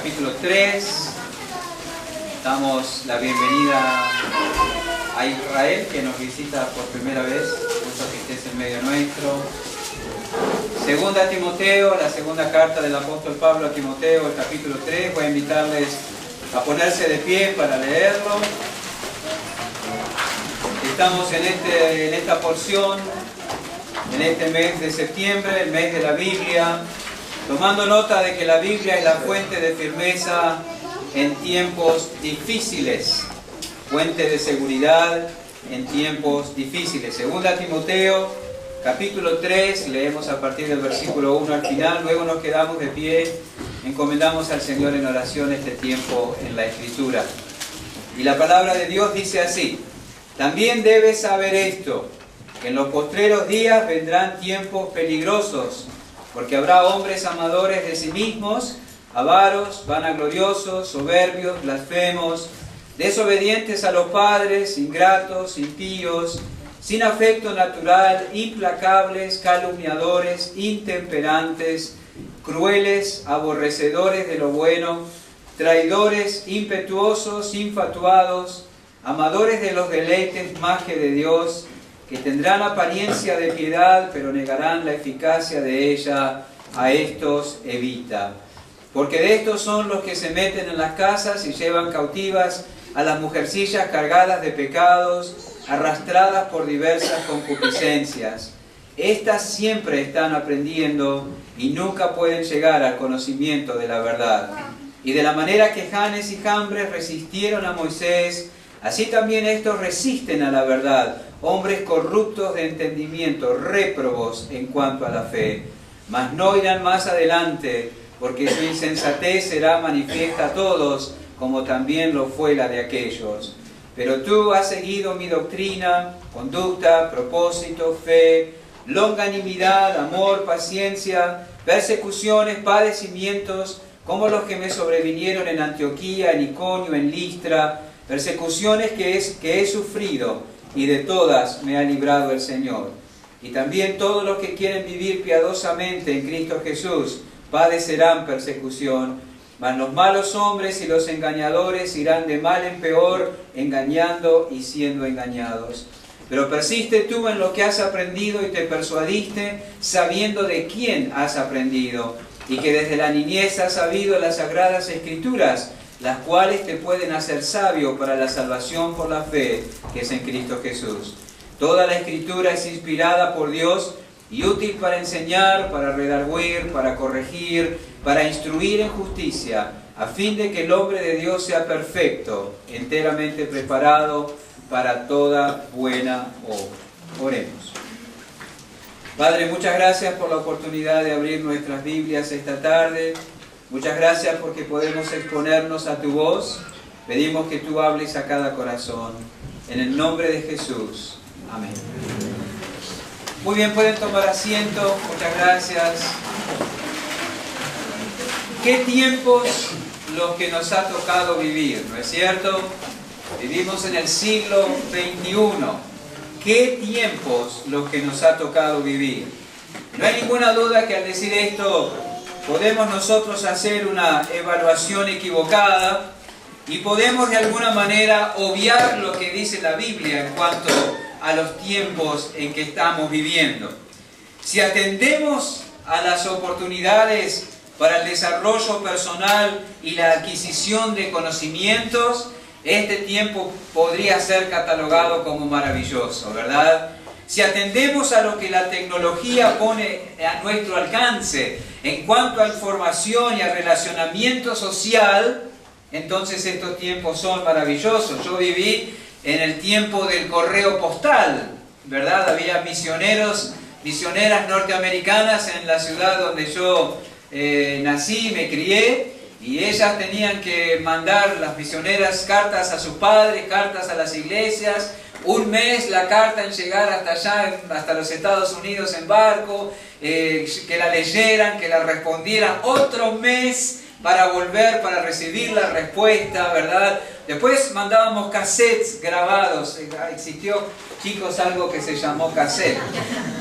capítulo 3. Damos la bienvenida a Israel, que nos visita por primera vez. Gusto que estés en medio nuestro. Segunda a Timoteo, la segunda carta del apóstol Pablo a Timoteo, el capítulo 3. Voy a invitarles a ponerse de pie para leerlo. Estamos en esta porción, en este mes de septiembre, el mes de la Biblia, tomando nota de que la Biblia es la fuente de firmeza en tiempos difíciles, fuente de seguridad en tiempos difíciles. Segunda Timoteo, capítulo 3, leemos a partir del versículo 1 al final, luego nos quedamos de pie, encomendamos al Señor en oración este tiempo en la Escritura. Y la palabra de Dios dice así: también debes saber esto, que en los postreros días vendrán tiempos peligrosos, porque habrá hombres amadores de sí mismos, avaros, vanagloriosos, soberbios, blasfemos, desobedientes a los padres, ingratos, impíos, sin afecto natural, implacables, calumniadores, intemperantes, crueles, aborrecedores de lo bueno, traidores, impetuosos, infatuados, amadores de los deleites más que de Dios, que tendrán apariencia de piedad, pero negarán la eficacia de ella. A estos evita. Porque de estos son los que se meten en las casas y llevan cautivas a las mujercillas cargadas de pecados, arrastradas por diversas concupiscencias. Estas siempre están aprendiendo y nunca pueden llegar al conocimiento de la verdad. Y de la manera que Janes y Jambres resistieron a Moisés, así también estos resisten a la verdad, hombres corruptos de entendimiento, réprobos en cuanto a la fe. Mas no irán más adelante, porque su insensatez será manifiesta a todos, como también lo fue la de aquellos. Pero tú has seguido mi doctrina, conducta, propósito, fe, longanimidad, amor, paciencia, persecuciones, padecimientos, como los que me sobrevinieron en Antioquía, en Iconio, en Listra, persecuciones que he sufrido, y de todas me ha librado el Señor. Y también todos los que quieren vivir piadosamente en Cristo Jesús padecerán persecución, mas los malos hombres y los engañadores irán de mal en peor, engañando y siendo engañados. Pero persiste tú en lo que has aprendido y te persuadiste, sabiendo de quién has aprendido, y que desde la niñez has sabido las sagradas Escrituras, las cuales te pueden hacer sabio para la salvación por la fe que es en Cristo Jesús. Toda la Escritura es inspirada por Dios y útil para enseñar, para redarguir, para corregir, para instruir en justicia, a fin de que el hombre de Dios sea perfecto, enteramente preparado para toda buena obra. Oremos. Padre, muchas gracias por la oportunidad de abrir nuestras Biblias esta tarde. Muchas gracias porque podemos exponernos a tu voz. Pedimos que tú hables a cada corazón. En el nombre de Jesús. Amén. Muy bien, pueden tomar asiento. Muchas gracias. ¿Qué tiempos los que nos ha tocado vivir? ¿No es cierto? Vivimos en el siglo XXI. ¿Qué tiempos los que nos ha tocado vivir? No hay ninguna duda que al decir esto podemos nosotros hacer una evaluación equivocada y podemos de alguna manera obviar lo que dice la Biblia en cuanto a los tiempos en que estamos viviendo. Si atendemos a las oportunidades para el desarrollo personal y la adquisición de conocimientos, este tiempo podría ser catalogado como maravilloso, ¿verdad? Si atendemos a lo que la tecnología pone a nuestro alcance en cuanto a información y a relacionamiento social, entonces estos tiempos son maravillosos. Yo viví en el tiempo del correo postal, ¿verdad? Había misioneras norteamericanas en la ciudad donde yo nací, me crié, y ellas tenían que mandar, las misioneras, cartas a sus padres, cartas a las iglesias. Un mes la carta en llegar hasta allá, hasta los Estados Unidos en barco, que la leyeran, que la respondieran. Otro mes para volver, para recibir la respuesta, ¿verdad? Después mandábamos cassettes grabados. Existió, chicos, algo que se llamó cassette,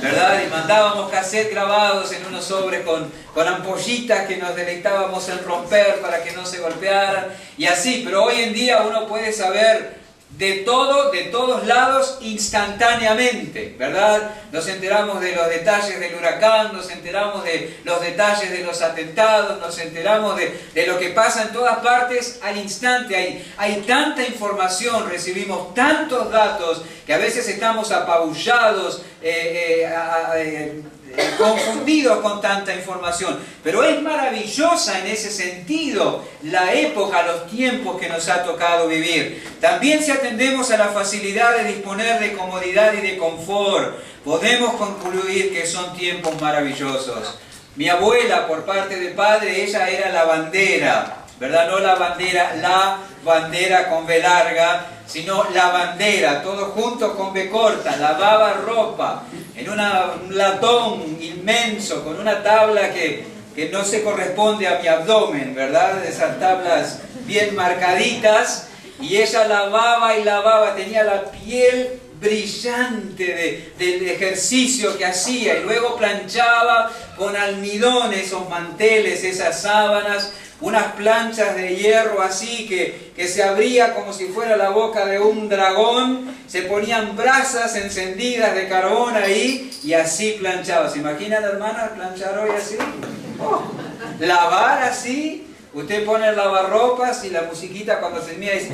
¿verdad? Y mandábamos cassettes grabados en unos sobres con ampollitas que nos deleitábamos en romper para que no se golpearan y así. Pero hoy en día uno puede saber de todo, de todos lados, instantáneamente, ¿verdad? Nos enteramos de los detalles del huracán, nos enteramos de los detalles de los atentados, nos enteramos de lo que pasa en todas partes al instante. Hay tanta información, recibimos tantos datos que a veces estamos apabullados, confundidos con tanta información. Pero es maravillosa en ese sentido la época, los tiempos que nos ha tocado vivir. También si atendemos a la facilidad de disponer de comodidad y de confort, podemos concluir que son tiempos maravillosos. Mi abuela, por parte de padre, ella era lavandera, ¿verdad? No la bandera con B larga, sino lavandera, todo junto con B corta, lavaba ropa en un latón inmenso, con una tabla que no se corresponde a mi abdomen, ¿verdad? Esas tablas bien marcaditas, y ella lavaba y lavaba, tenía la piel brillante del ejercicio que hacía, y luego planchaba con almidón esos manteles, esas sábanas, unas planchas de hierro así que se abría como si fuera la boca de un dragón, se ponían brasas encendidas de carbón ahí y así planchaba. ¿Se imaginan, hermanas, planchar hoy así? Oh, lavar así. Usted pone el lavarropas y la musiquita cuando se mira dice,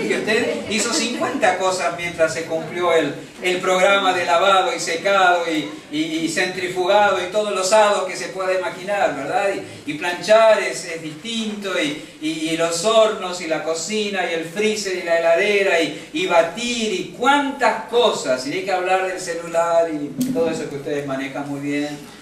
y usted hizo 50 cosas mientras se cumplió el programa de lavado y secado y centrifugado y todos los hados que se pueda imaginar, ¿verdad? Y planchar es distinto, y los hornos y la cocina y el freezer y la heladera y batir y cuántas cosas. Y hay que hablar del celular y todo eso que ustedes manejan muy bien.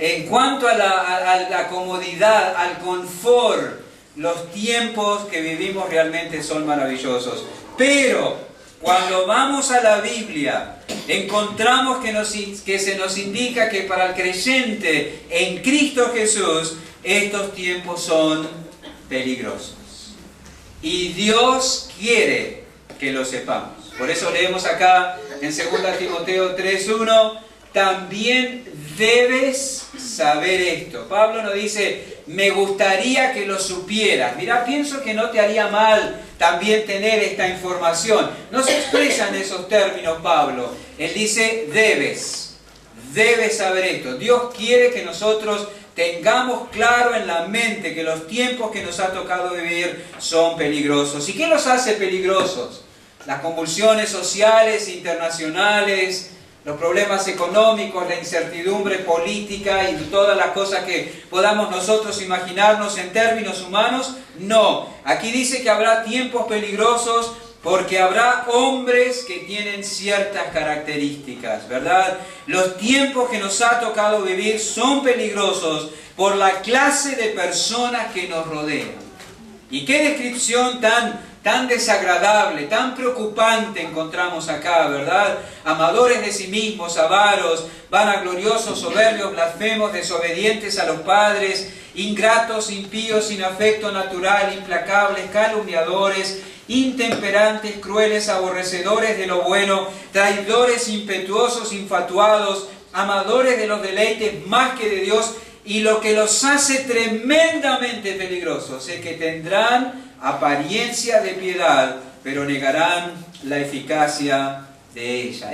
En cuanto a la comodidad, al confort, los tiempos que vivimos realmente son maravillosos. Pero cuando vamos a la Biblia, encontramos que se nos indica que para el creyente en Cristo Jesús, estos tiempos son peligrosos. Y Dios quiere que lo sepamos. Por eso leemos acá en 2 Timoteo 3:1, también debes saber esto. Pablo nos dice, me gustaría que lo supieras. Mirá, pienso que no te haría mal también tener esta información. No se expresan esos términos Pablo. Él dice, debes saber esto. Dios quiere que nosotros tengamos claro en la mente que los tiempos que nos ha tocado vivir son peligrosos. ¿Y qué los hace peligrosos? Las convulsiones sociales, internacionales, los problemas económicos, la incertidumbre política y todas las cosas que podamos nosotros imaginarnos en términos humanos. No, aquí dice que habrá tiempos peligrosos porque habrá hombres que tienen ciertas características, ¿verdad? Los tiempos que nos ha tocado vivir son peligrosos por la clase de personas que nos rodean. Y qué descripción tan desagradable, tan preocupante encontramos acá, ¿verdad? Amadores de sí mismos, avaros, vanagloriosos, soberbios, blasfemos, desobedientes a los padres, ingratos, impíos, sin afecto natural, implacables, calumniadores, intemperantes, crueles, aborrecedores de lo bueno, traidores, impetuosos, infatuados, amadores de los deleites más que de Dios, y lo que los hace tremendamente peligrosos es que tendrán apariencia de piedad, pero negarán la eficacia de ella.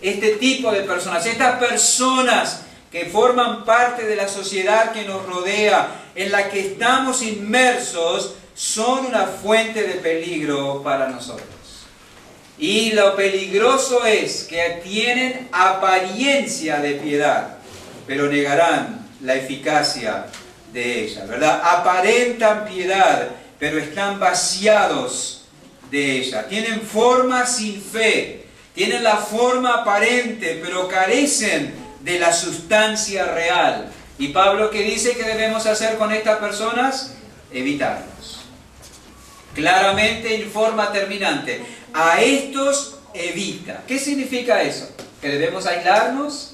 Este tipo de personas, estas personas que forman parte de la sociedad que nos rodea, en la que estamos inmersos, son una fuente de peligro para nosotros. Y lo peligroso es que tienen apariencia de piedad, pero negarán la eficacia de ella, ¿verdad? Aparentan piedad, pero están vaciados de ella. Tienen forma sin fe, tienen la forma aparente, pero carecen de la sustancia real. ¿Y Pablo qué dice que debemos hacer con estas personas? Evitarlos. Claramente, en forma terminante. A estos evita. ¿Qué significa eso? ¿Que debemos aislarnos?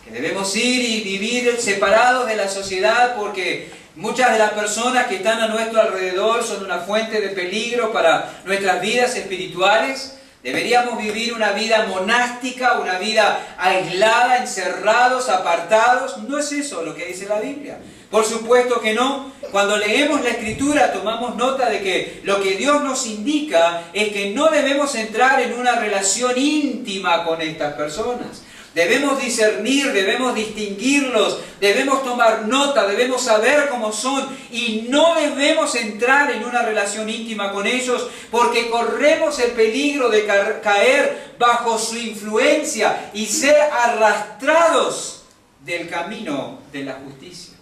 ¿Que debemos ir y vivir separados de la sociedad porque Muchas de las personas que están a nuestro alrededor son una fuente de peligro para nuestras vidas espirituales. Deberíamos vivir una vida monástica, una vida aislada, encerrados, apartados. No es eso lo que dice la Biblia. Por supuesto que no. Cuando leemos la Escritura tomamos nota de que lo que Dios nos indica es que no debemos entrar en una relación íntima con estas personas. Debemos discernir, debemos distinguirlos, debemos tomar nota, debemos saber cómo son y no debemos entrar en una relación íntima con ellos porque corremos el peligro de caer bajo su influencia y ser arrastrados del camino de la justicia.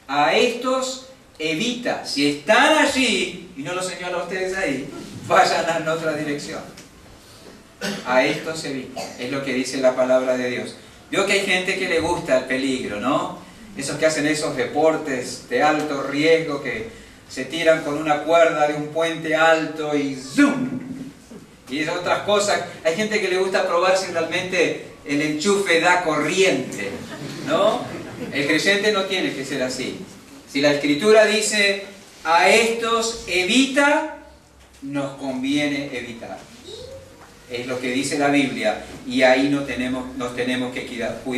A estos evita, si están allí, y no lo señalo a ustedes ahí, vayan en otra dirección. A esto se evita, es lo que dice la palabra de Dios. Veo que hay gente que le gusta el peligro, ¿no? Esos que hacen esos deportes de alto riesgo, que se tiran con una cuerda de un puente alto y ¡zoom! Y esas otras cosas. Hay gente que le gusta probar si realmente el enchufe da corriente, ¿no? El creyente no tiene que ser así. Si la Escritura dice, a estos evita, nos conviene evitar. Es lo que dice la Biblia y ahí nos tenemos que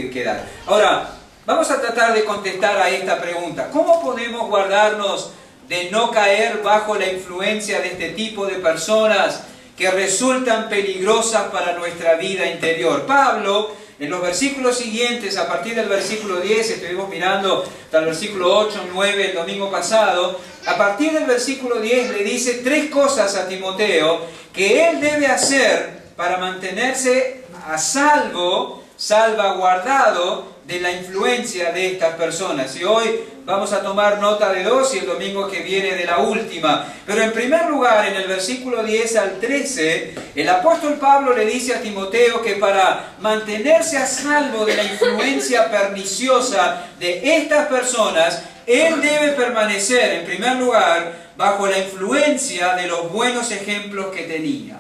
quedar. Ahora, vamos a tratar de contestar a esta pregunta. ¿Cómo podemos guardarnos de no caer bajo la influencia de este tipo de personas que resultan peligrosas para nuestra vida interior? Pablo, en los versículos siguientes, a partir del versículo 10, estuvimos mirando hasta el versículo 8, 9 el domingo pasado, a partir del versículo 10 le dice 3 cosas a Timoteo que él debe hacer para mantenerse a salvo, salvaguardado de la influencia de estas personas. Y hoy vamos a tomar nota de 2 y el domingo que viene de la última. Pero en primer lugar, en el versículo 10 al 13, el apóstol Pablo le dice a Timoteo que para mantenerse a salvo de la influencia perniciosa de estas personas, él debe permanecer, en primer lugar, bajo la influencia de los buenos ejemplos que tenía.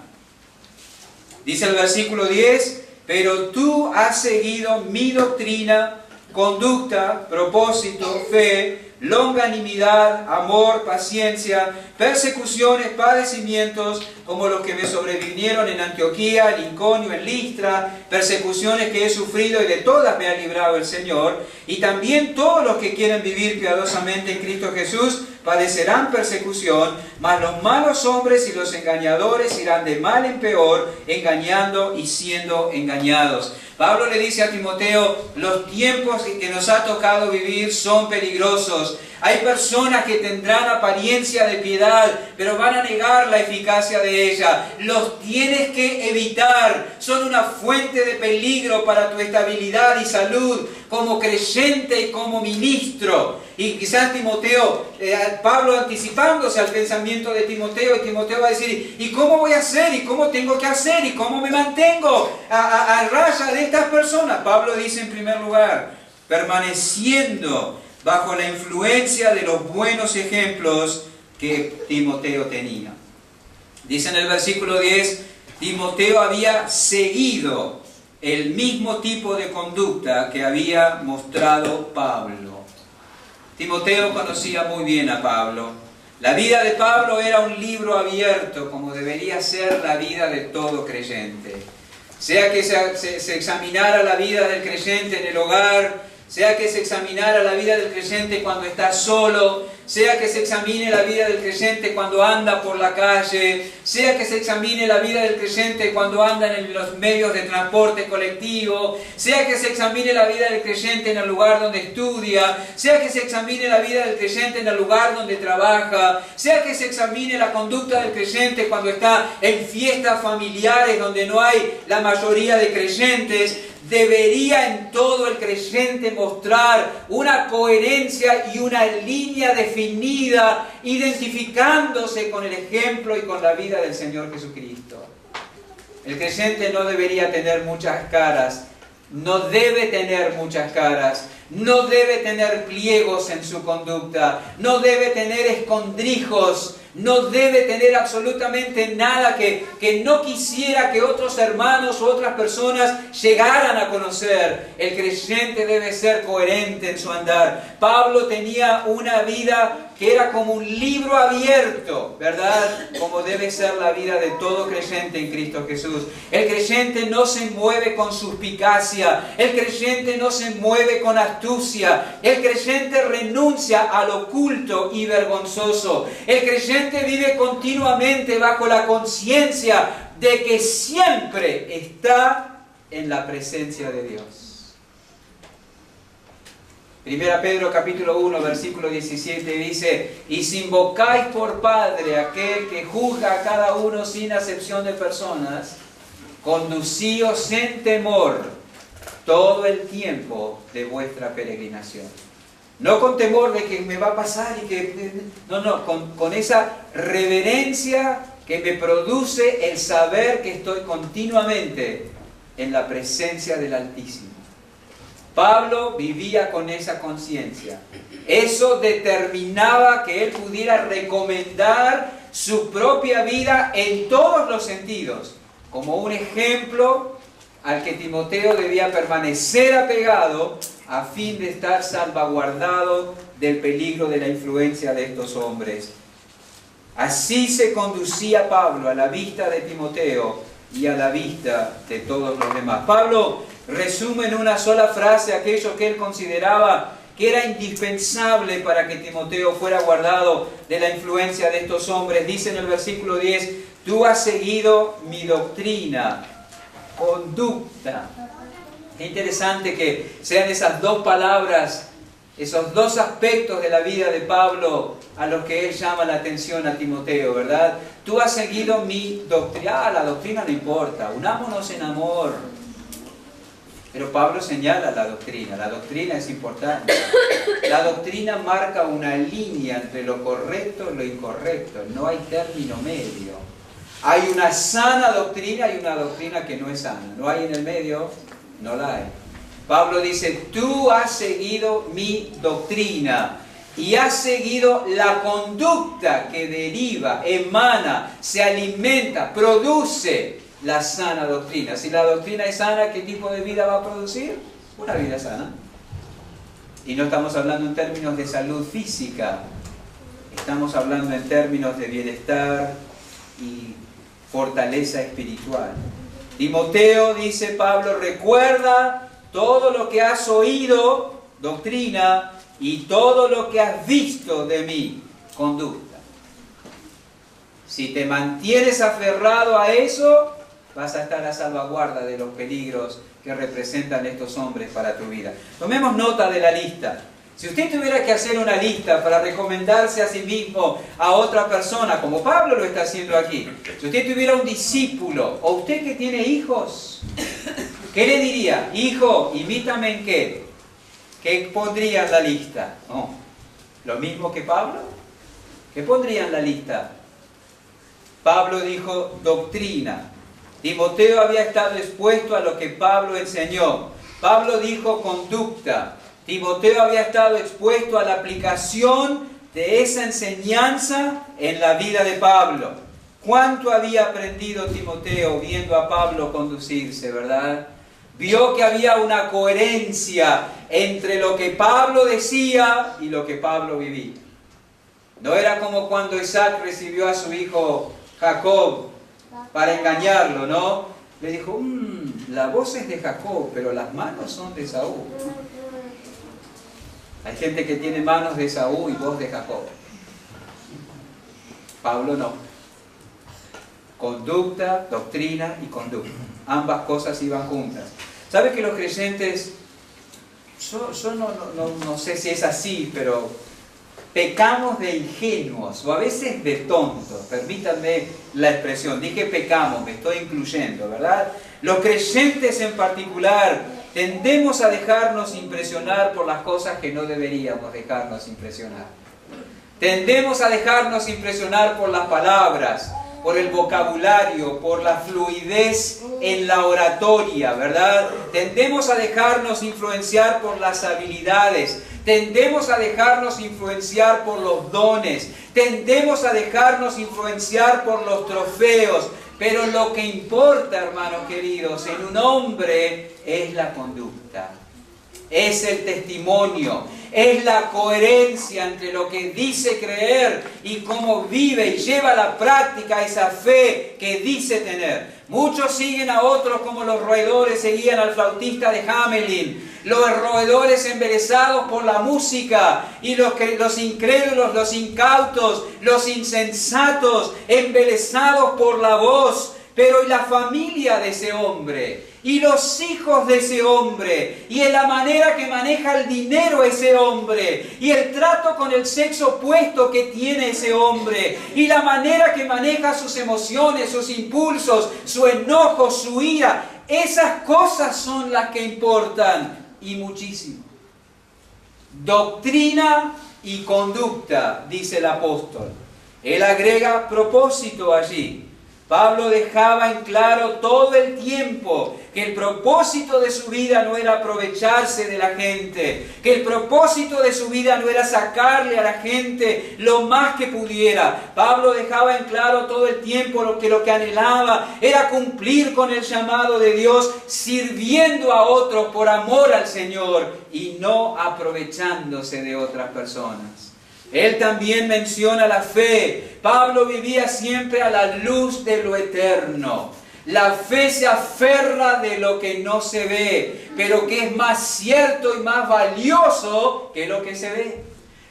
Dice el versículo 10, pero tú has seguido mi doctrina, conducta, propósito, fe, longanimidad, amor, paciencia, persecuciones, padecimientos, como los que me sobrevinieron en Antioquía, en Iconio, en Listra, persecuciones que he sufrido y de todas me ha librado el Señor, y también todos los que quieren vivir piadosamente en Cristo Jesús padecerán persecución, mas los malos hombres y los engañadores irán de mal en peor, engañando y siendo engañados. Pablo le dice a Timoteo, los tiempos que nos ha tocado vivir son peligrosos. Hay personas que tendrán apariencia de piedad, pero van a negar la eficacia de ella. Los tienes que evitar. Son una fuente de peligro para tu estabilidad y salud como creyente y como ministro. Y quizás Timoteo, Pablo anticipándose al pensamiento de Timoteo, y Timoteo va a decir, ¿y cómo voy a hacer? ¿Y cómo tengo que hacer? ¿Y cómo me mantengo a raya de estas personas? Pablo dice en primer lugar, permaneciendo bajo la influencia de los buenos ejemplos que Timoteo tenía. Dice en el versículo 10, Timoteo había seguido el mismo tipo de conducta que había mostrado Pablo. Timoteo conocía muy bien a Pablo. La vida de Pablo era un libro abierto, como debería ser la vida de todo creyente. Sea que se examinara la vida del creyente en el hogar, sea que se examinara la vida del creyente cuando está solo, sea que se examine la vida del creyente cuando anda por la calle, sea que se examine la vida del creyente cuando anda en los medios de transporte colectivo, sea que se examine la vida del creyente en el lugar donde estudia, sea que se examine la vida del creyente en el lugar donde trabaja, sea que se examine la conducta del creyente cuando está en fiestas familiares donde no hay la mayoría de creyentes. Debería en todo el creyente mostrar una coherencia y una línea definida, identificándose con el ejemplo y con la vida del Señor Jesucristo. El creyente no debería tener muchas caras, no debe tener muchas caras, no debe tener pliegos en su conducta, no debe tener escondrijos no debe tener absolutamente nada que no quisiera que otros hermanos o otras personas llegaran a conocer. El creyente debe ser coherente en su andar. Pablo tenía una vida que era como un libro abierto, ¿verdad? Como debe ser la vida de todo creyente en Cristo Jesús. El creyente no se mueve con suspicacia, el creyente no se mueve con astucia, el creyente renuncia a lo oculto y vergonzoso. El creyente vive continuamente bajo la conciencia de que siempre está en la presencia de Dios. 1 Pedro capítulo 1, versículo 17 dice: y si invocáis por Padre aquel que juzga a cada uno sin acepción de personas, conducíos en temor todo el tiempo de vuestra peregrinación. No con temor de que me va a pasar y que... No, con esa reverencia que me produce el saber que estoy continuamente en la presencia del Altísimo. Pablo vivía con esa conciencia. Eso determinaba que él pudiera recomendar su propia vida en todos los sentidos, como un ejemplo al que Timoteo debía permanecer apegado a fin de estar salvaguardado del peligro de la influencia de estos hombres. Así se conducía Pablo a la vista de Timoteo y a la vista de todos los demás. Pablo resume en una sola frase aquello que él consideraba que era indispensable para que Timoteo fuera guardado de la influencia de estos hombres. Dice en el versículo 10: tú has seguido mi doctrina, conducta. Es interesante que sean esas dos palabras, esos dos aspectos de la vida de Pablo a los que él llama la atención a Timoteo, ¿verdad? Tú has seguido mi doctrina. La doctrina no importa, unámonos en amor. Pero Pablo señala la doctrina es importante. La doctrina marca una línea entre lo correcto y lo incorrecto, no hay término medio. Hay una sana doctrina y una doctrina que no es sana, no hay en el medio, no la hay. Pablo dice: tú has seguido mi doctrina y has seguido la conducta que deriva, emana, se alimenta, produce la sana doctrina. Si la doctrina es sana, ¿qué tipo de vida va a producir? Una vida sana. Y no estamos hablando en términos de salud física, estamos hablando en términos de bienestar y fortaleza espiritual. Timoteo, dice Pablo, recuerda todo lo que has oído, doctrina, y todo lo que has visto de mí, conducta. Si te mantienes aferrado a eso, vas a estar a salvaguarda de los peligros que representan estos hombres para tu vida. Tomemos nota de la lista. Si usted tuviera que hacer una lista para recomendarse a sí mismo a otra persona, como Pablo lo está haciendo aquí, si usted tuviera un discípulo, o usted que tiene hijos, ¿qué le diría? Hijo, imítame en qué. ¿Qué pondría en la lista? No. ¿Lo mismo que Pablo? ¿Qué pondría en la lista? Pablo dijo doctrina. Timoteo había estado expuesto a lo que Pablo enseñó. Pablo dijo conducta. Timoteo había estado expuesto a la aplicación de esa enseñanza en la vida de Pablo. ¿Cuánto había aprendido Timoteo viendo a Pablo conducirse, verdad? Vio que había una coherencia entre lo que Pablo decía y lo que Pablo vivía. No era como cuando Isaac recibió a su hijo Jacob para engañarlo, ¿no? Le dijo, la voz es de Jacob, pero las manos son de Saúl. Hay gente que tiene manos de Saúl y voz de Jacob. Pablo no. Conducta, doctrina y conducta. Ambas cosas iban juntas. ¿Sabe que los creyentes, yo no sé si es así, pero pecamos de ingenuos o a veces de tontos? Permítanme la expresión. Dije pecamos, me estoy incluyendo, ¿verdad? Los creyentes en particular tendemos a dejarnos impresionar por las cosas que no deberíamos dejarnos impresionar. Tendemos a dejarnos impresionar por las palabras, por el vocabulario, por la fluidez en la oratoria, ¿verdad? Tendemos a dejarnos influenciar por las habilidades, tendemos a dejarnos influenciar por los dones, tendemos a dejarnos influenciar por los trofeos, pero lo que importa, hermanos queridos, en un hombre es la conducta, es el testimonio, es la coherencia entre lo que dice creer y cómo vive y lleva a la práctica esa fe que dice tener. Muchos siguen a otros como los roedores seguían al flautista de Hamelin, los roedores embelesados por la música y los incrédulos, los incautos, los insensatos embelesados por la voz. Pero ¿y la familia de ese hombre? ¿Y los hijos de ese hombre? ¿Y en la manera que maneja el dinero ese hombre? ¿Y el trato con el sexo opuesto que tiene ese hombre? ¿Y la manera que maneja sus emociones, sus impulsos, su enojo, su ira? Esas cosas son las que importan, y muchísimo. Doctrina y conducta, dice el apóstol. Él agrega propósito allí. Pablo dejaba en claro todo el tiempo que el propósito de su vida no era aprovecharse de la gente, que el propósito de su vida no era sacarle a la gente lo más que pudiera. Pablo dejaba en claro todo el tiempo lo que anhelaba era cumplir con el llamado de Dios, sirviendo a otros por amor al Señor y no aprovechándose de otras personas. Él también menciona la fe. Pablo vivía siempre a la luz de lo eterno. La fe se aferra de lo que no se ve, pero que es más cierto y más valioso que lo que se ve.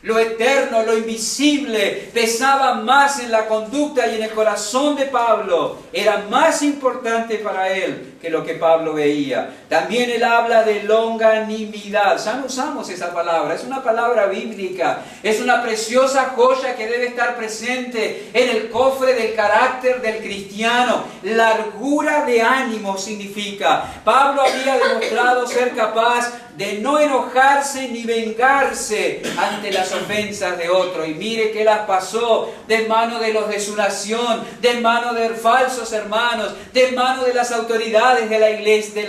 Lo eterno, lo invisible, pesaba más en la conducta y en el corazón de Pablo. Era más importante para él que lo que Pablo veía. También él habla de longanimidad. Ya no usamos esa palabra, es una palabra bíblica. Es una preciosa joya que debe estar presente en el cofre del carácter del cristiano. Largura de ánimo significa. Pablo había demostrado ser capaz de no enojarse ni vengarse ante las ofensas de otro. Y mire que las pasó de mano de los de su nación, de mano de falsos hermanos, de mano de las autoridades de la iglesia,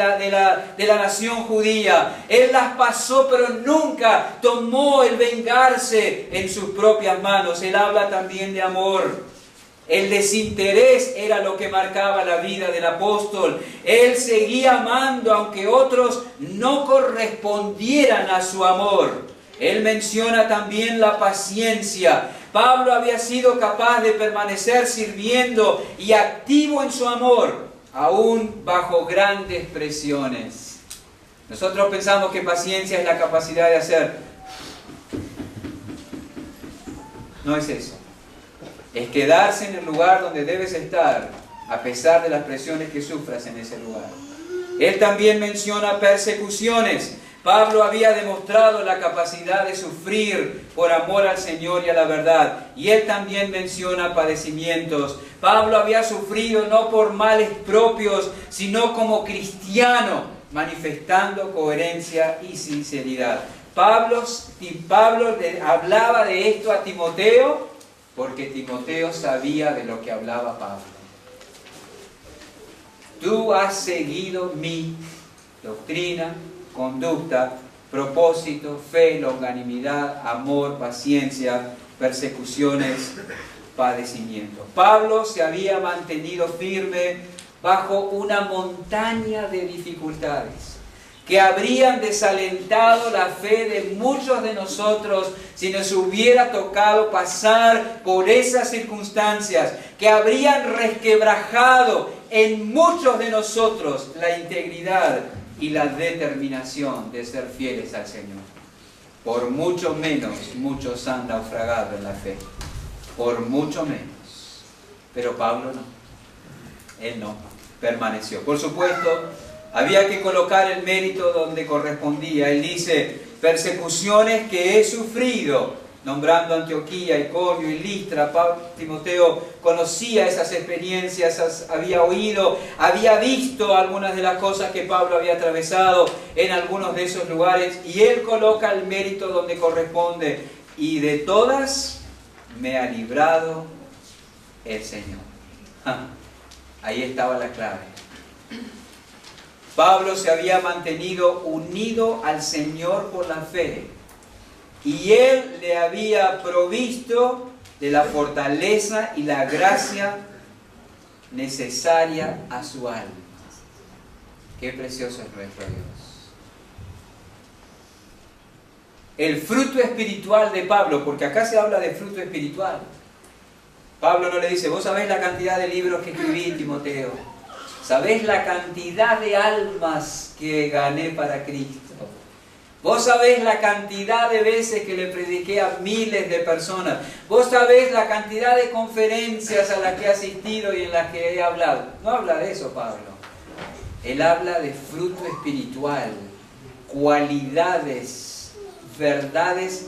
de la nación judía. Él las pasó, pero nunca tomó el vengarse en sus propias manos. Él habla también de amor. El desinterés era lo que marcaba la vida del apóstol. Él seguía amando aunque otros no correspondieran a su amor. Él menciona también la paciencia. Pablo había sido capaz de permanecer sirviendo y activo en su amor, aún bajo grandes presiones. Nosotros pensamos que paciencia es la capacidad de hacer. No es eso. Es quedarse en el lugar donde debes estar, a pesar de las presiones que sufras en ese lugar. Él también menciona persecuciones. Pablo había demostrado la capacidad de sufrir por amor al Señor y a la verdad. Y él también menciona padecimientos. Pablo había sufrido no por males propios, sino como cristiano, manifestando coherencia y sinceridad. Pablo le hablaba de esto a Timoteo, porque Timoteo sabía de lo que hablaba Pablo. Tú has seguido mi doctrina, conducta, propósito, fe, longanimidad, amor, paciencia, persecuciones, padecimientos. Pablo se había mantenido firme bajo una montaña de dificultades que habrían desalentado la fe de muchos de nosotros si nos hubiera tocado pasar por esas circunstancias, que habrían resquebrajado en muchos de nosotros la integridad y la determinación de ser fieles al Señor. Por mucho menos, muchos han naufragado en la fe. Por mucho menos. Pero Pablo no. Él no. Permaneció. Por supuesto, había que colocar el mérito donde correspondía. Él dice, persecuciones que he sufrido, nombrando Antioquía, Iconio y Listra. Timoteo conocía esas experiencias, había oído, había visto algunas de las cosas que Pablo había atravesado en algunos de esos lugares, y él coloca el mérito donde corresponde. Y de todas me ha librado el Señor. Ahí estaba la clave. Pablo se había mantenido unido al Señor por la fe, y Él le había provisto de la fortaleza y la gracia necesaria a su alma. Qué precioso es nuestro Dios. El fruto espiritual de Pablo, porque acá se habla de fruto espiritual. Pablo no le dice, vos sabés la cantidad de libros que escribí, Timoteo. Sabés la cantidad de almas que gané para Cristo. Vos sabés la cantidad de veces que le prediqué a miles de personas. Vos sabés la cantidad de conferencias a las que he asistido y en las que he hablado. No habla de eso, Pablo. Él habla de fruto espiritual, cualidades, verdades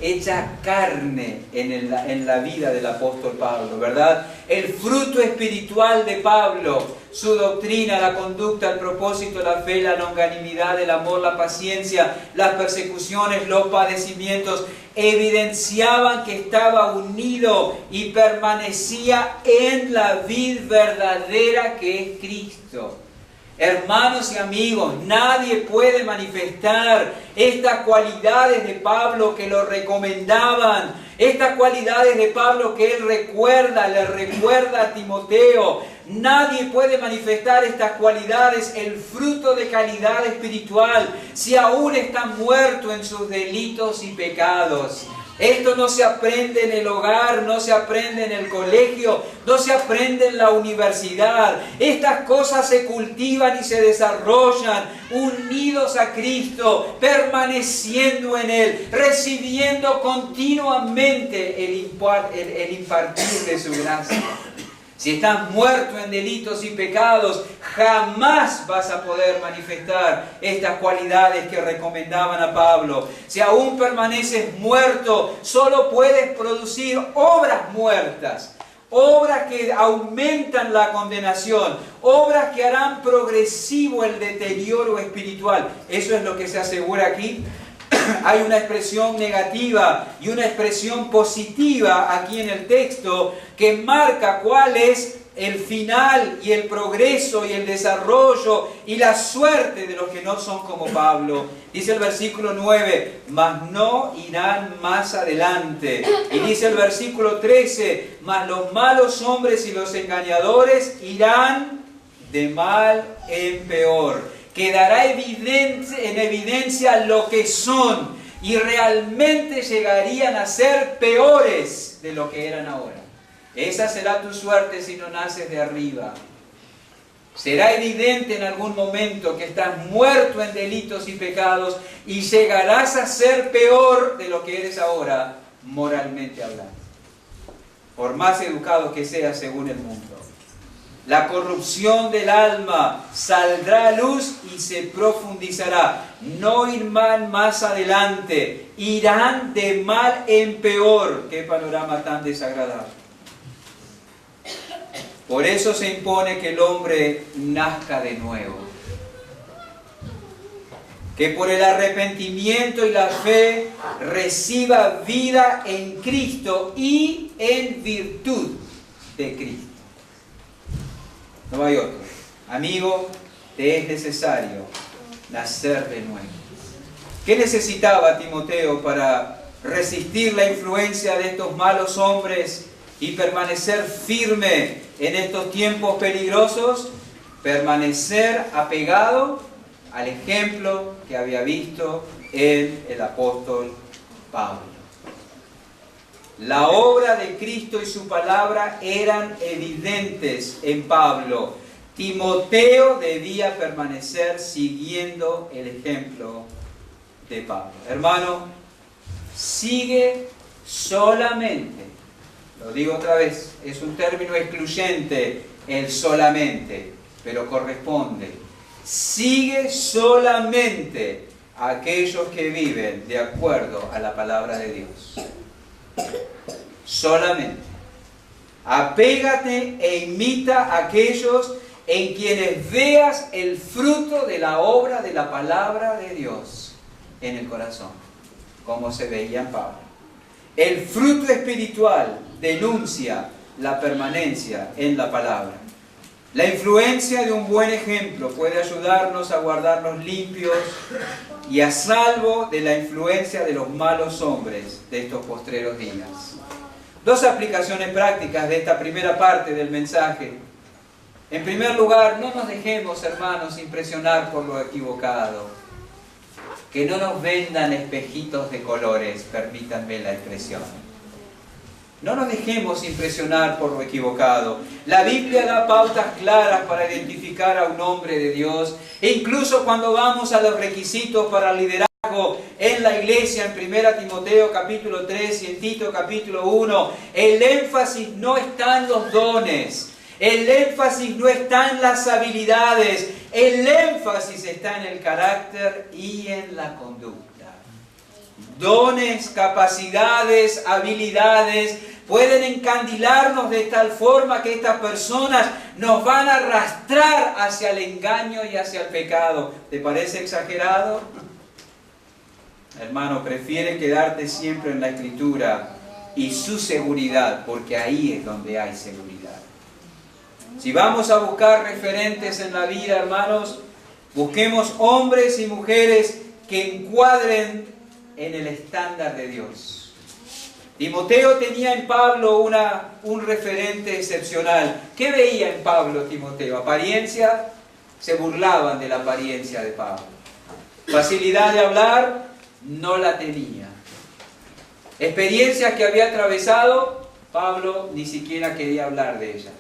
hecha carne en la vida del apóstol Pablo, ¿verdad? El fruto espiritual de Pablo, su doctrina, la conducta, el propósito, la fe, la longanimidad, el amor, la paciencia, las persecuciones, los padecimientos, evidenciaban que estaba unido y permanecía en la vid verdadera que es Cristo. Hermanos y amigos, nadie puede manifestar estas cualidades de Pablo que lo recomendaban, estas cualidades de Pablo que él le recuerda a Timoteo. Nadie puede manifestar estas cualidades, el fruto de calidad espiritual, si aún está muerto en sus delitos y pecados. Esto no se aprende en el hogar, no se aprende en el colegio, no se aprende en la universidad. Estas cosas se cultivan y se desarrollan unidos a Cristo, permaneciendo en Él, recibiendo continuamente el impartir de su gracia. Si estás muerto en delitos y pecados, jamás vas a poder manifestar estas cualidades que recomendaban a Pablo. Si aún permaneces muerto, solo puedes producir obras muertas, obras que aumentan la condenación, obras que harán progresivo el deterioro espiritual. Eso es lo que se asegura aquí. Hay una expresión negativa y una expresión positiva aquí en el texto que marca cuál es el final y el progreso y el desarrollo y la suerte de los que no son como Pablo. Dice el versículo 9, mas no irán más adelante. Y dice el versículo 13, mas los malos hombres y los engañadores irán de mal en peor. Quedará en evidencia lo que son y realmente llegarían a ser peores de lo que eran ahora. Esa será tu suerte si no naces de arriba. Será evidente en algún momento que estás muerto en delitos y pecados y llegarás a ser peor de lo que eres ahora, moralmente hablando. Por más educado que seas según el mundo. La corrupción del alma saldrá a luz y se profundizará. No irán más adelante, irán de mal en peor. Qué panorama tan desagradable. Por eso se impone que el hombre nazca de nuevo. Que por el arrepentimiento y la fe reciba vida en Cristo y en virtud de Cristo. No hay otro. Amigo, te es necesario nacer de nuevo. ¿Qué necesitaba Timoteo para resistir la influencia de estos malos hombres y permanecer firme en estos tiempos peligrosos? Permanecer apegado al ejemplo que había visto en el apóstol Pablo. La obra de Cristo y su palabra eran evidentes en Pablo. Timoteo debía permanecer siguiendo el ejemplo de Pablo. Hermano, sigue solamente, lo digo otra vez, es un término excluyente el solamente, pero corresponde. Sigue solamente a aquellos que viven de acuerdo a la palabra de Dios. Solamente. Apégate e imita a aquellos en quienes veas el fruto de la obra de la palabra de Dios en el corazón, como se veía en Pablo. El fruto espiritual denuncia la permanencia en la palabra. La influencia de un buen ejemplo puede ayudarnos a guardarnos limpios y a salvo de la influencia de los malos hombres de estos postreros días. Dos aplicaciones prácticas de esta primera parte del mensaje. En primer lugar, no nos dejemos, hermanos, impresionar por lo equivocado. Que no nos vendan espejitos de colores, permítanme la expresión. No nos dejemos impresionar por lo equivocado. La Biblia da pautas claras para identificar a un hombre de Dios. E incluso cuando vamos a los requisitos para el liderazgo en la iglesia, en 1 Timoteo capítulo 3 y en Tito capítulo 1, el énfasis no está en los dones. El énfasis no está en las habilidades. El énfasis está en el carácter y en la conducta. Dones, capacidades, habilidades pueden encandilarnos de tal forma que estas personas nos van a arrastrar hacia el engaño y hacia el pecado. ¿Te parece exagerado? Hermano, prefiere quedarte siempre en la Escritura y su seguridad, porque ahí es donde hay seguridad. Si vamos a buscar referentes en la vida, hermanos, busquemos hombres y mujeres que encuadren en el estándar de Dios. Timoteo tenía en Pablo un referente excepcional. ¿Qué veía en Pablo Timoteo? ¿Apariencia? Se burlaban de la apariencia de Pablo. ¿Facilidad de hablar? No la tenía. ¿Experiencias que había atravesado? Pablo ni siquiera quería hablar de ellas.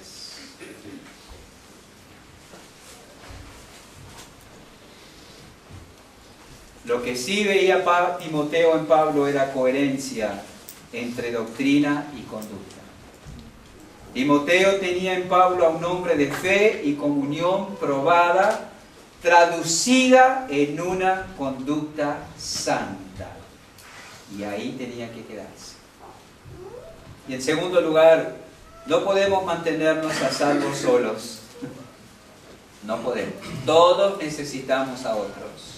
Lo que sí veía Timoteo en Pablo era coherencia entre doctrina y conducta. Timoteo tenía en Pablo a un hombre de fe y comunión probada, traducida en una conducta santa. Y ahí tenía que quedarse. Y en segundo lugar, no podemos mantenernos a salvo solos. No podemos. Todos necesitamos a otros.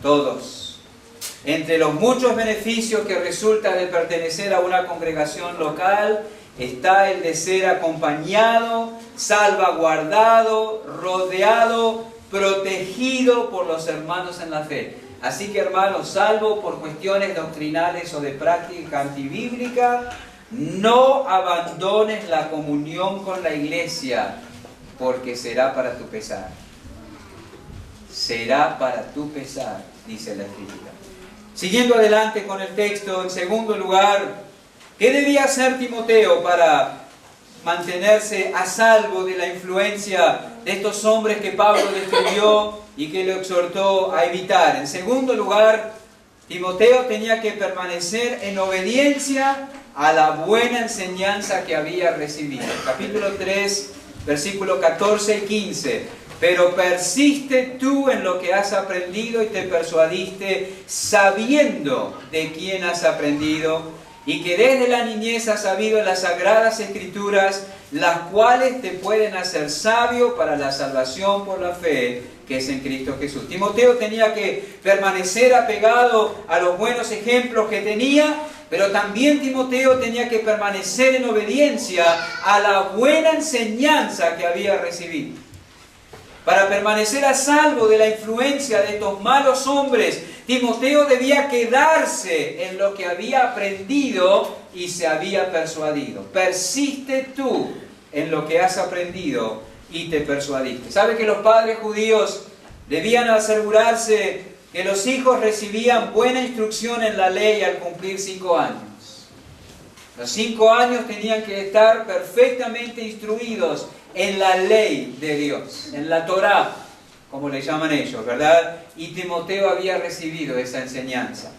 Todos. Entre los muchos beneficios que resulta de pertenecer a una congregación local, está el de ser acompañado, salvaguardado, rodeado, protegido por los hermanos en la fe. Así que, hermanos, salvo por cuestiones doctrinales o de práctica antibíblica, no abandones la comunión con la iglesia, porque será para tu pesar. Será para tu pesar, dice la Escritura. Siguiendo adelante con el texto, en segundo lugar, ¿qué debía hacer Timoteo para mantenerse a salvo de la influencia de estos hombres que Pablo describió y que lo exhortó a evitar? En segundo lugar, Timoteo tenía que permanecer en obediencia a la buena enseñanza que había recibido. Capítulo 3, versículos 14 y 15. Pero persiste tú en lo que has aprendido y te persuadiste, sabiendo de quién has aprendido, y que desde la niñez has sabido las sagradas escrituras, las cuales te pueden hacer sabio para la salvación por la fe que es en Cristo Jesús. Timoteo tenía que permanecer apegado a los buenos ejemplos que tenía, pero también Timoteo tenía que permanecer en obediencia a la buena enseñanza que había recibido. Para permanecer a salvo de la influencia de estos malos hombres, Timoteo debía quedarse en lo que había aprendido y se había persuadido. Persiste tú en lo que has aprendido y te persuadiste. ¿Sabe que los padres judíos debían asegurarse que los hijos recibían buena instrucción en la ley al cumplir 5 años? Los 5 años tenían que estar perfectamente instruidos en la ley de Dios, en la Torá, como le llaman ellos, ¿verdad? Y Timoteo había recibido esa enseñanza.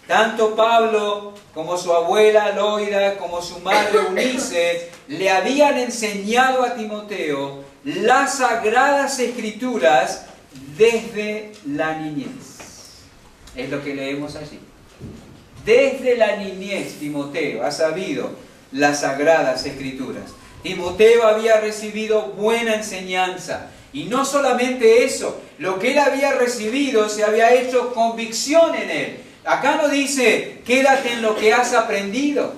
Tanto Pablo como su abuela Loida, como su madre Eunice, le habían enseñado a Timoteo las sagradas escrituras desde la niñez. Es lo que leemos allí. Desde la niñez Timoteo ha sabido las sagradas escrituras. Timoteo había recibido buena enseñanza. Y no solamente eso, lo que él había recibido se había hecho convicción en él. Acá no dice, quédate en lo que has aprendido.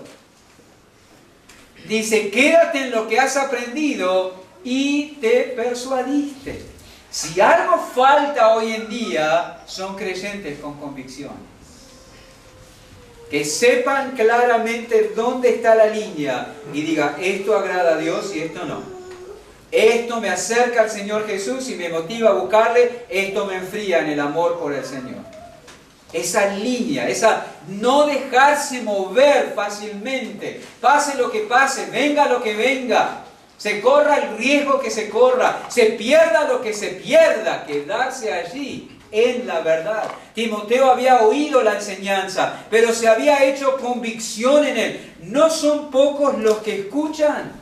Dice, quédate en lo que has aprendido y te persuadiste. Si algo falta hoy en día, son creyentes con convicciones. Que sepan claramente dónde está la línea y digan, esto agrada a Dios y esto no. Esto me acerca al Señor Jesús y me motiva a buscarle, esto me enfría en el amor por el Señor. Esa línea, esa no dejarse mover fácilmente, pase lo que pase, venga lo que venga, se corra el riesgo que se corra, se pierda lo que se pierda, quedarse allí en la verdad. Timoteo había oído la enseñanza, pero se había hecho convicción en él. No son pocos los que escuchan,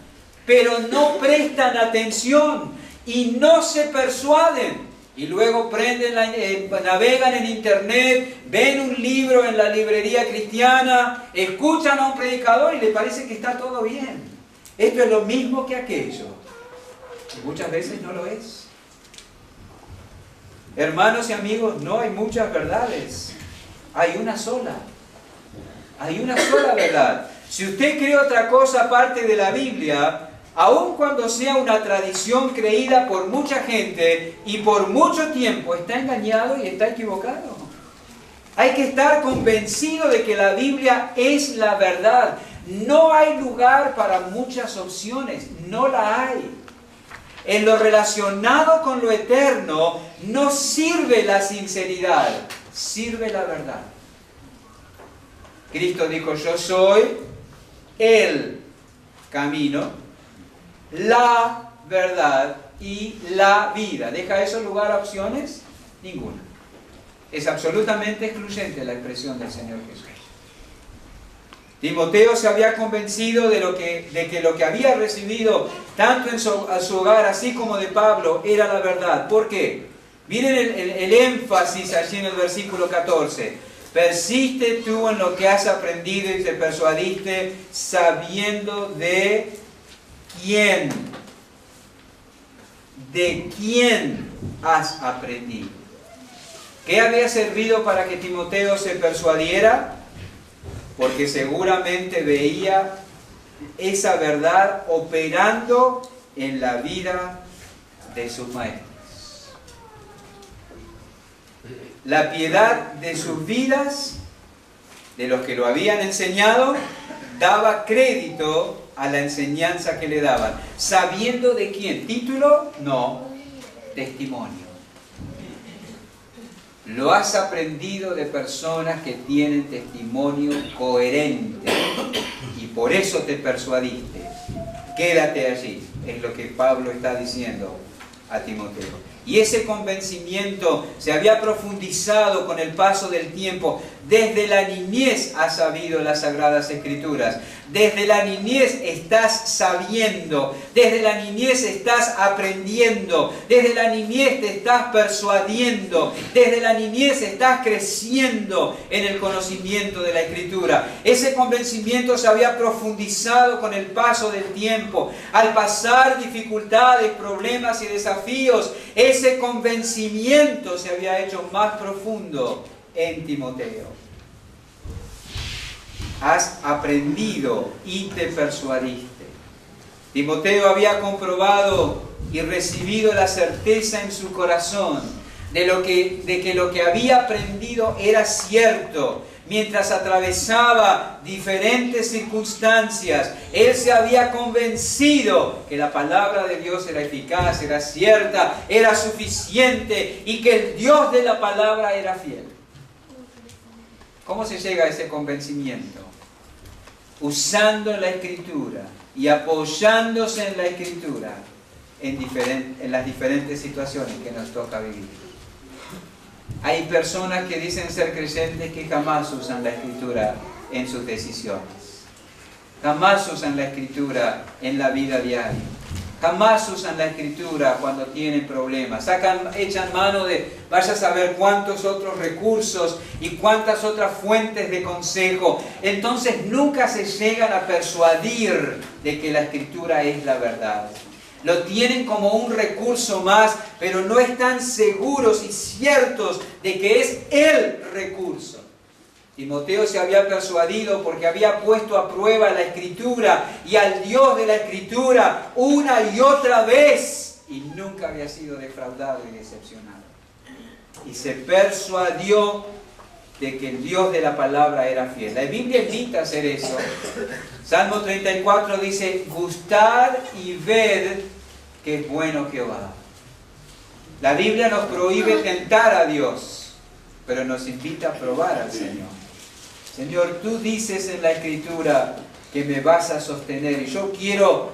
pero no prestan atención y no se persuaden. Y luego navegan en internet, ven un libro en la librería cristiana, escuchan a un predicador y les parece que está todo bien. Esto es lo mismo que aquello. Y muchas veces no lo es. Hermanos y amigos, no hay muchas verdades. Hay una sola. Hay una sola verdad. Si usted cree otra cosa aparte de la Biblia, aun cuando sea una tradición creída por mucha gente y por mucho tiempo, está engañado y está equivocado. Hay que estar convencido de que la Biblia es la verdad. No hay lugar para muchas opciones, no la hay. En lo relacionado con lo eterno, no sirve la sinceridad, sirve la verdad. Cristo dijo, yo soy el camino, la verdad y la vida. ¿Deja eso lugar a opciones? Ninguna. Es absolutamente excluyente la expresión del Señor Jesús. Timoteo se había convencido de que lo que había recibido tanto en su hogar así como de Pablo era la verdad. ¿Por qué? Miren el énfasis allí en el versículo 14. Persiste tú en lo que has aprendido y te persuadiste sabiendo de quién has aprendido. ¿Qué había servido para que Timoteo se persuadiera? Porque seguramente veía esa verdad operando en la vida de sus maestros. La piedad de sus vidas, de los que lo habían enseñado, daba crédito a la enseñanza que le daban. ¿Sabiendo de quién? ¿Título? No. Testimonio. Lo has aprendido de personas que tienen testimonio coherente y por eso te persuadiste. Quédate allí, es lo que Pablo está diciendo a Timoteo. Y ese convencimiento se había profundizado con el paso del tiempo. Desde la niñez has sabido las Sagradas Escrituras. Desde la niñez estás sabiendo. Desde la niñez estás aprendiendo. Desde la niñez te estás persuadiendo. Desde la niñez estás creciendo en el conocimiento de la Escritura. Ese convencimiento se había profundizado con el paso del tiempo. Al pasar dificultades, problemas y desafíos, ese convencimiento se había hecho más profundo en Timoteo. Has aprendido y te persuadiste. Timoteo había comprobado y recibido la certeza en su corazón de que lo que había aprendido era cierto. Mientras atravesaba diferentes circunstancias, él se había convencido que la palabra de Dios era eficaz, era cierta, era suficiente y que el Dios de la palabra era fiel. ¿Cómo se llega a ese convencimiento? Usando la Escritura y apoyándose en la Escritura en las diferentes situaciones que nos toca vivir. Hay personas que dicen ser creyentes que jamás usan la Escritura en sus decisiones. Jamás usan la Escritura en la vida diaria. Jamás usan la Escritura cuando tienen problemas. Echan mano de, vaya a saber cuántos otros recursos y cuántas otras fuentes de consejo. Entonces nunca se llegan a persuadir de que la Escritura es la verdad. Lo tienen como un recurso más, pero no están seguros y ciertos de que es el recurso. Timoteo se había persuadido porque había puesto a prueba la Escritura y al Dios de la Escritura una y otra vez, y nunca había sido defraudado y decepcionado. Y se persuadió de que el Dios de la palabra era fiel. La Biblia invita a hacer eso. Salmo 34 dice: gustad y ved que es bueno Jehová. La Biblia nos prohíbe tentar a Dios, pero nos invita a probar al Señor. Señor, tú dices en la Escritura que me vas a sostener, y yo quiero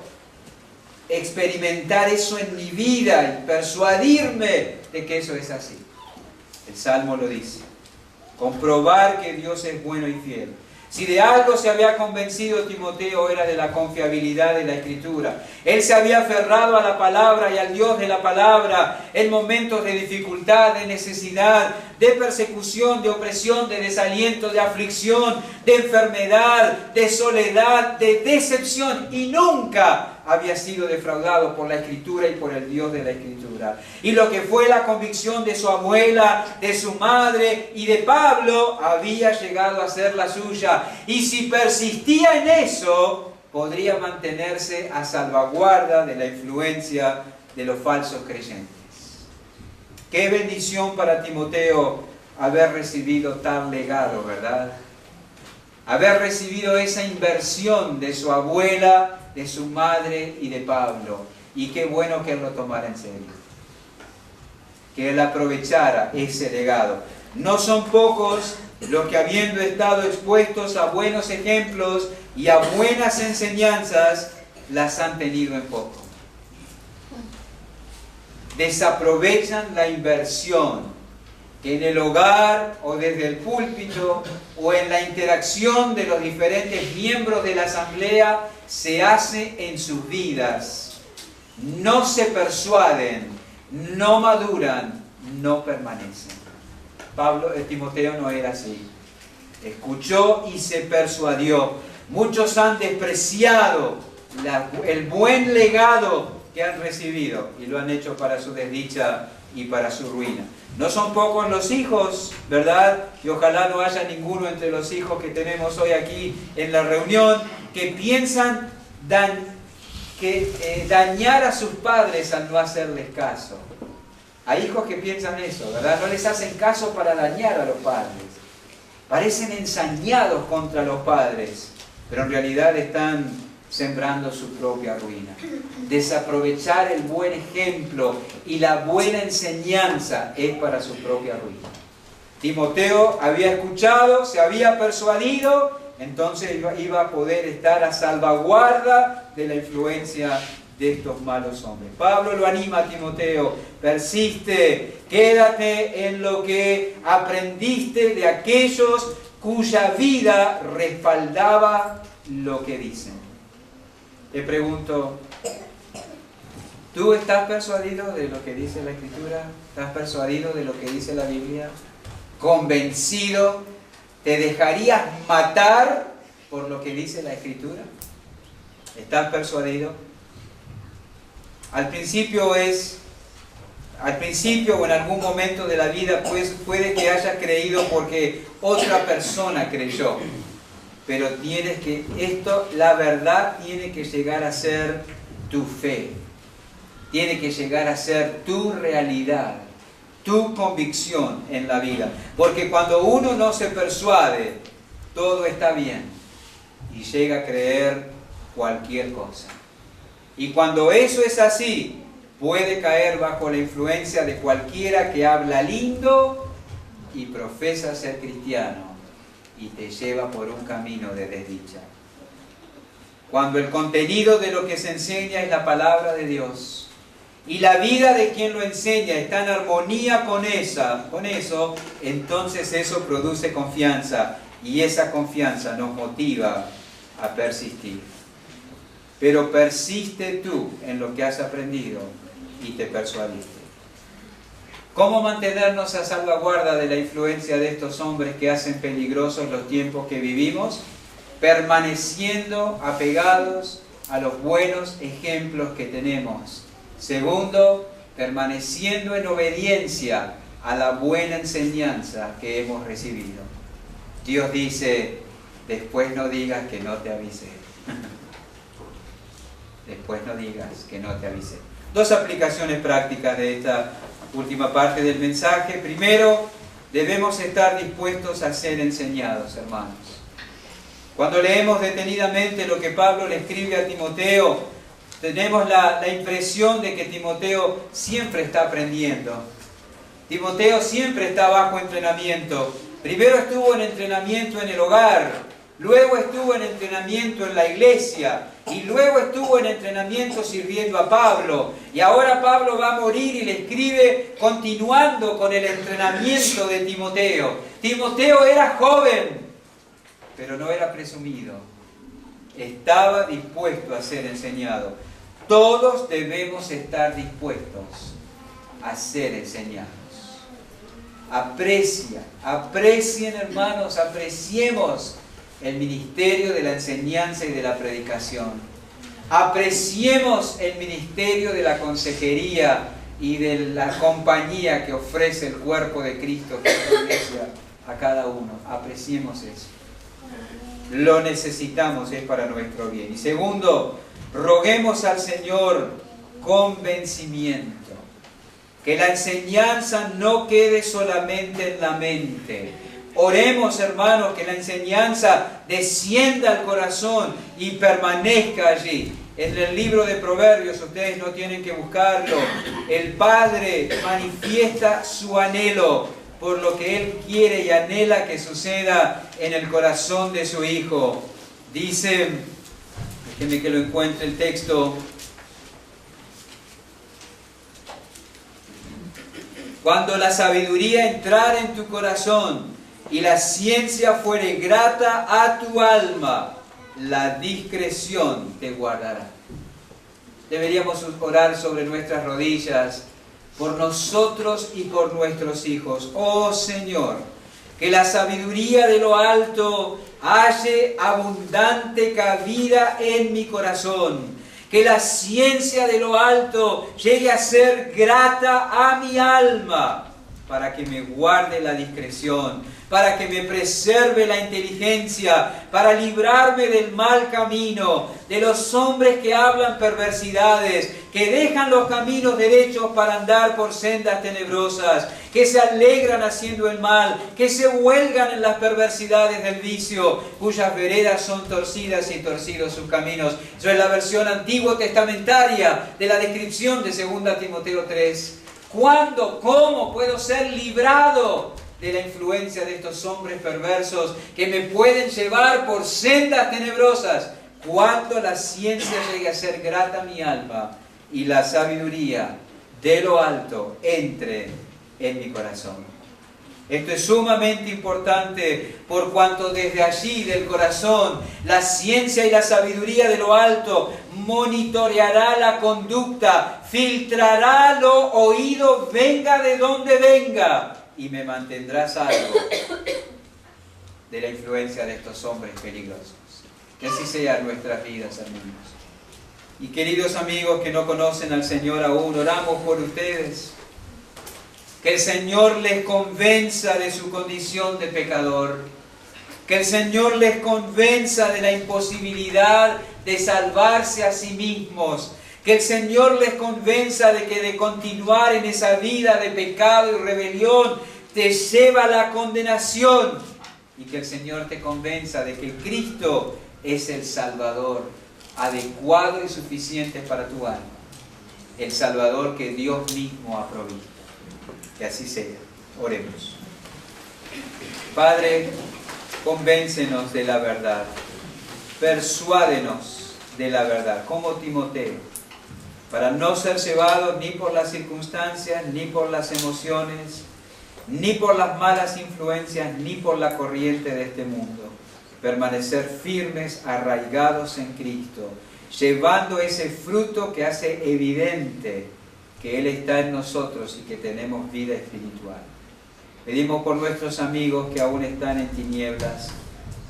experimentar eso en mi vida y persuadirme de que eso es así. El Salmo lo dice. Comprobar que Dios es bueno y fiel. Si de algo se había convencido Timoteo, era de la confiabilidad de la Escritura. Él se había aferrado a la palabra y al Dios de la palabra en momentos de dificultad, de necesidad, de persecución, de opresión, de desaliento, de aflicción, de enfermedad, de soledad, de decepción, y nunca había sido defraudado por la Escritura y por el Dios de la Escritura. Y lo que fue la convicción de su abuela, de su madre y de Pablo, había llegado a ser la suya. Y si persistía en eso, podría mantenerse a salvaguarda de la influencia de los falsos creyentes. Qué bendición para Timoteo haber recibido tal legado, ¿verdad? Haber recibido esa inversión de su abuela, de su madre y de Pablo. Y qué bueno que él lo tomara en serio, que él aprovechara ese legado. No son pocos los que, habiendo estado expuestos a buenos ejemplos y a buenas enseñanzas, las han tenido en poco. Desaprovechan la inversión que en el hogar o desde el púlpito o en la interacción de los diferentes miembros de la asamblea se hace en sus vidas. No se persuaden, no maduran, no permanecen. Timoteo no era así. Escuchó y se persuadió. Muchos han despreciado el buen legado que han recibido y lo han hecho para su desdicha y para su ruina. No son pocos los hijos, ¿verdad? Y ojalá no haya ninguno entre los hijos que tenemos hoy aquí en la reunión que piensan dañar a sus padres al no hacerles caso. Hay hijos que piensan eso, ¿verdad? No les hacen caso para dañar a los padres. Parecen ensañados contra los padres, pero en realidad están sembrando su propia ruina. Desaprovechar el buen ejemplo y la buena enseñanza es para su propia ruina. Timoteo había escuchado, se había persuadido, entonces iba a poder estar a salvaguarda de la influencia de estos malos hombres. Pablo lo anima a Timoteo: persiste, quédate en lo que aprendiste de aquellos cuya vida respaldaba lo que dicen. Te pregunto, ¿tú estás persuadido de lo que dice la Escritura? ¿Estás persuadido de lo que dice la Biblia? ¿Convencido? ¿Te dejarías matar por lo que dice la Escritura? ¿Estás persuadido? Al principio o en algún momento de la vida, pues puede que hayas creído porque otra persona creyó. Pero la verdad tiene que llegar a ser tu fe. Tiene que llegar a ser tu realidad, tu convicción en la vida. Porque cuando uno no se persuade, todo está bien y llega a creer cualquier cosa. Y cuando eso es así, puede caer bajo la influencia de cualquiera que habla lindo y profesa ser cristiano y te lleva por un camino de desdicha. Cuando el contenido de lo que se enseña es la palabra de Dios y la vida de quien lo enseña está en armonía con eso, entonces eso produce confianza y esa confianza nos motiva a persistir. Pero persiste tú en lo que has aprendido y te persuadiste. ¿Cómo mantenernos a salvaguarda de la influencia de estos hombres que hacen peligrosos los tiempos que vivimos? Permaneciendo apegados a los buenos ejemplos que tenemos. Segundo, permaneciendo en obediencia a la buena enseñanza que hemos recibido. Dios dice, después no digas que no te avisé. Después no digas que no te avisé. Dos aplicaciones prácticas de esta última parte del mensaje. Primero, debemos estar dispuestos a ser enseñados, hermanos. Cuando leemos detenidamente lo que Pablo le escribe a Timoteo, tenemos la impresión de que Timoteo siempre está aprendiendo. Timoteo siempre está bajo entrenamiento. Primero estuvo en entrenamiento en el hogar, luego estuvo en entrenamiento en la iglesia y luego estuvo en entrenamiento sirviendo a Pablo. Y ahora Pablo va a morir y le escribe continuando con el entrenamiento de Timoteo. Timoteo era joven, pero no era presumido. Estaba dispuesto a ser enseñado. Todos debemos estar dispuestos a ser enseñados. Aprecien, hermanos, apreciemos el ministerio de la enseñanza y de la predicación. Apreciemos el ministerio de la consejería y de la compañía que ofrece el cuerpo de Cristo, que es la iglesia, a cada uno. Apreciemos eso. Lo necesitamos, es para nuestro bien. Y segundo, roguemos al Señor convencimiento. Que la enseñanza no quede solamente en la mente. Oremos, hermanos, que la enseñanza descienda al corazón y permanezca allí. En el libro de Proverbios, ustedes no tienen que buscarlo, el Padre manifiesta su anhelo por lo que Él quiere y anhela que suceda en el corazón de su Hijo. Dice, déjenme que lo encuentre el texto. Cuando la sabiduría entrara en tu corazón y la ciencia fuere grata a tu alma, la discreción te guardará. Deberíamos orar sobre nuestras rodillas por nosotros y por nuestros hijos. Oh Señor, que la sabiduría de lo alto halle abundante cabida en mi corazón. Que la ciencia de lo alto llegue a ser grata a mi alma, para que me guarde la discreción, para que me preserve la inteligencia, para librarme del mal camino, de los hombres que hablan perversidades, que dejan los caminos derechos para andar por sendas tenebrosas, que se alegran haciendo el mal, que se huelgan en las perversidades del vicio, cuyas veredas son torcidas y torcidos sus caminos. Eso es la versión antiguo testamentaria de la descripción de 2 Timoteo 3. ¿Cuándo, cómo puedo ser librado de la influencia de estos hombres perversos que me pueden llevar por sendas tenebrosas? Cuando la ciencia llegue a ser grata a mi alma y la sabiduría de lo alto entre en mi corazón. Esto es sumamente importante por cuanto desde allí, del corazón, la ciencia y la sabiduría de lo alto monitoreará la conducta, filtrará lo oído, venga de donde venga, y me mantendrá salvo de la influencia de estos hombres peligrosos. Que así sea en nuestras vidas, hermanos. Y queridos amigos que no conocen al Señor aún, oramos por ustedes. Que el Señor les convenza de su condición de pecador. Que el Señor les convenza de la imposibilidad de salvarse a sí mismos. Que el Señor les convenza de que de continuar en esa vida de pecado y rebelión te lleva a la condenación. Y que el Señor te convenza de que Cristo es el Salvador adecuado y suficiente para tu alma. El Salvador que Dios mismo ha provisto. Que así sea. Oremos. Padre, convéncenos de la verdad. Persuádenos de la verdad, como Timoteo, para no ser llevados ni por las circunstancias, ni por las emociones, ni por las malas influencias, ni por la corriente de este mundo. Permanecer firmes, arraigados en Cristo, llevando ese fruto que hace evidente que Él está en nosotros y que tenemos vida espiritual. Pedimos por nuestros amigos que aún están en tinieblas,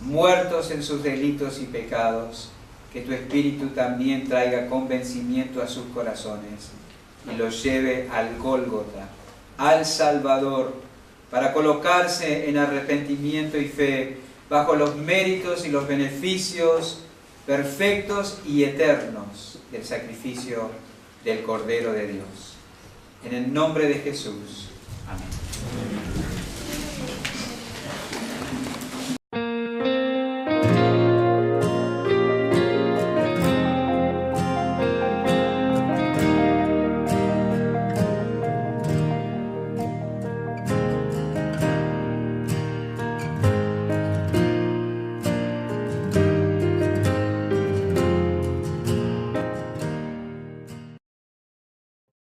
muertos en sus delitos y pecados, que tu Espíritu también traiga convencimiento a sus corazones y los lleve al Gólgota, al Salvador, para colocarse en arrepentimiento y fe bajo los méritos y los beneficios perfectos y eternos del sacrificio del Cordero de Dios. En el nombre de Jesús. Amén.